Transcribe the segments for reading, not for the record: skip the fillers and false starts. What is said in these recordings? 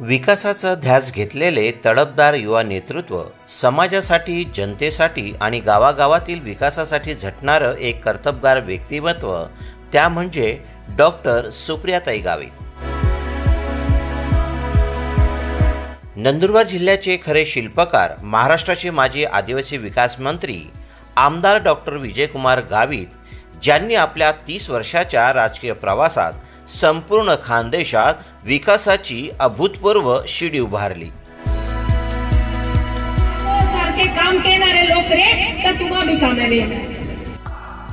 विकासाचा ध्यास घेतलेले तडफदार युवा नेतृत्व, समाजासाठी, जनतेसाठी आणि गावागावातील विकासासाठी झटणारं एक कर्तबगार व्यक्तिमत्व, त्या म्हणजे डॉक्टर सुप्रियाताई गावित। नंदुरबार जिल्ह्याचे खरे शिल्पकार, महाराष्ट्राचे माजी आदिवासी विकास मंत्री आमदार डॉक्टर विजयकुमार गावित, ज्यांनी आपल्या 30 वर्षाच्या राजकीय प्रवासात संपूर्ण खानदेशात विकासाची अभूतपूर्व शिडी उभारली। काम करणारे लोक रे तर तुम्हा भी कामावे।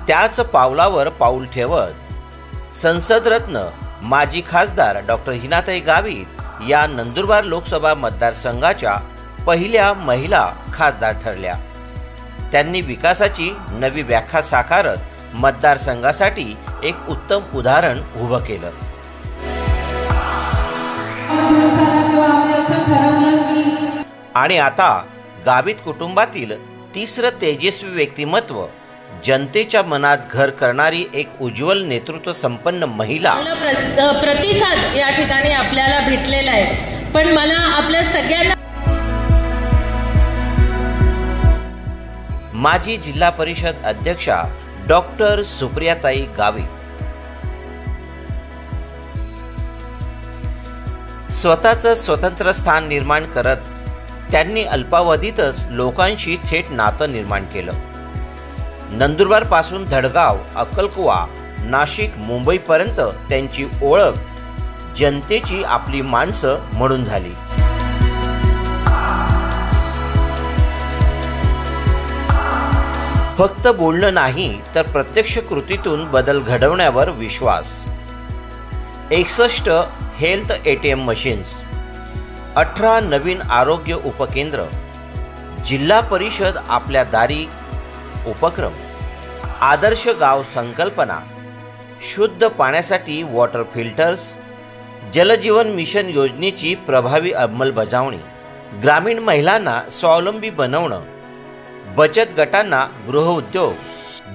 त्याच पावलावर पाऊल ठेवत संसद रत्न माजी खासदार डॉक्टर हिनाताई गावित या नंदुरबार लोकसभा मतदारसंघाच्या पहिल्या महिला खासदार ठरल्या। त्यांनी विकासाची नवी व्याख्या साकारत मतदारसंघासाठी एक उत्तम उदाहरण उभं केलं। आणि आता गावित कुटुंबातील तिसरं तेजस्वी व्यक्तिमत्व, जनतेच्या मनात घर करणारी एक उज्ज्वल नेतृत्व संपन्न महिला। प्रतिसाद या ठिकाणी आपल्याला भेटलेला आहे, पण मला आपल्या सगळ्यांना माजी जिल्हा परिषद अध्यक्षा डॉक्टर सुप्रियाताई गावित स्वतःचं स्वतंत्र स्थान निर्माण करत त्यांनी अल्पावधीतच लोकांशी थेट नातं निर्माण केलं। नंदुरबार पासून धडगाव, अक्कलकुवा, नाशिक, मुंबई पर्यंत त्यांची ओळख जनतेची आपली माणसं म्हणून झाली। फक्त बोलणं नाही तर प्रत्यक्ष कृतीतून बदल घडवण्यावर विश्वास। 61 हेल्थ ATM मशीन्स, 18 नवीन आरोग्य उपकेंद्र, जिल्हा परिषद आपल्या दारी उपक्रम, आदर्श गाव संकल्पना, शुद्ध पाण्यासाठी वॉटर फिल्टर्स, जलजीवन मिशन योजनेची प्रभावी अंमलबजावणी, ग्रामीण महिलांना स्वावलंबी बनवणं, बचत गटांना गृहउद्योग,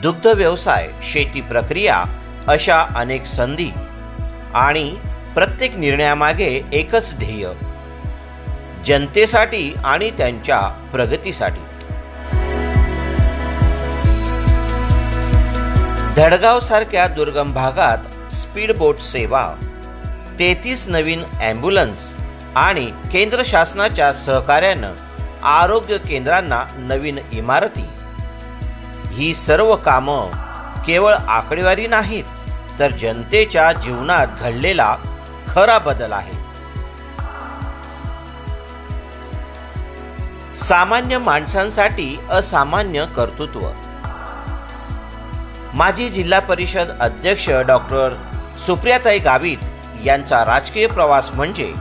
दुग्ध व्यवसाय, शेती प्रक्रिया अशा अनेक संधी आणि प्रत्येक निर्णयामागे एकच ध्येय, जनतेसाठी आणि त्यांच्या प्रगतीसाठी। धडगाव सारख्या दुर्गम भागात स्पीड बोट सेवा, 33 नवीन ॲम्ब्युलन्स आणि केंद्र शासनाच्या सहकार्यानं आरोग्य केंद्रांना नवीन इमारती, ही सर्व कामं केवळ आकडेवारी नाहीत तर जनतेच्या जीवनात घडलेला खरा बदल आहे। सामान्य माणसांसाठी असामान्य कर्तृत्व। माजी जिल्हा परिषद अध्यक्ष डॉक्टर सुप्रियाताई गावित यांचा राजकीय प्रवास म्हणजे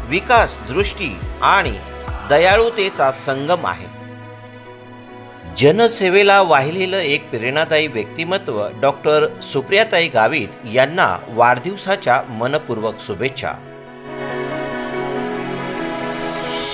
विकास, दृष्टी आणि दयाळुतेचा संगम आहे। जनसेवेला वाहिलेलं एक प्रेरणादायी व्यक्तिमत्व डॉक्टर सुप्रियाताई गावित यांना वाढदिवसाच्या मनपूर्वक शुभेच्छा।